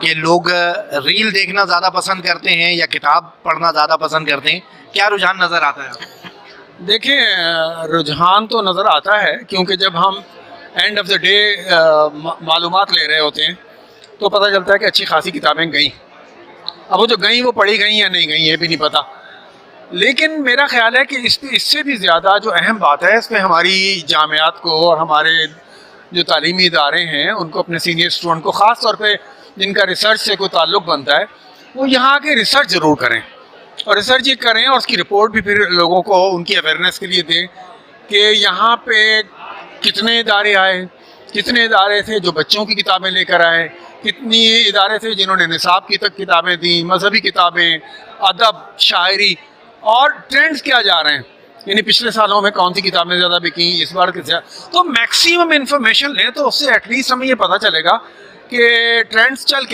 کہ لوگ ریل دیکھنا زیادہ پسند کرتے ہیں یا کتاب پڑھنا زیادہ پسند کرتے ہیں؟ کیا رجحان نظر آتا ہے آپ کو؟ دیکھیں رجحان تو نظر آتا ہے، کیونکہ جب ہم اینڈ آف دا ڈے معلومات لے رہے ہوتے ہیں تو پتہ چلتا ہے کہ اچھی خاصی کتابیں گئیں. اب وہ جو گئیں وہ پڑھی گئیں یا نہیں گئیں یہ بھی نہیں پتہ. لیکن میرا خیال ہے کہ اس سے بھی زیادہ جو اہم بات ہے اس میں ہماری جامعات کو اور ہمارے جو تعلیمی ادارے ہیں ان کو، اپنے سینئر اسٹوڈنٹ کو، خاص طور پہ جن کا ریسرچ سے کوئی تعلق بنتا ہے، وہ یہاں کے ریسرچ ضرور کریں، اور ریسرچ یہ کریں اور اس کی رپورٹ بھی پھر لوگوں کو ان کی اویئرنیس کے لیے دیں کہ یہاں پہ کتنے ادارے آئے، کتنے ادارے تھے جو بچوں کی کتابیں لے کر آئے، کتنی ادارے تھے جنہوں نے نصاب کی تک کتابیں دیں، مذہبی کتابیں، ادب، شاعری، اور ٹرینڈز کیا جا رہے ہیں، یعنی پچھلے سالوں میں کون سی کتابیں زیادہ بکیں، اس بار کس. تو میکسیمم انفارمیشن لیں تو اس سے ایٹ لیسٹ ہمیں یہ پتہ چلے گا کہ ٹرینڈز چل کیا.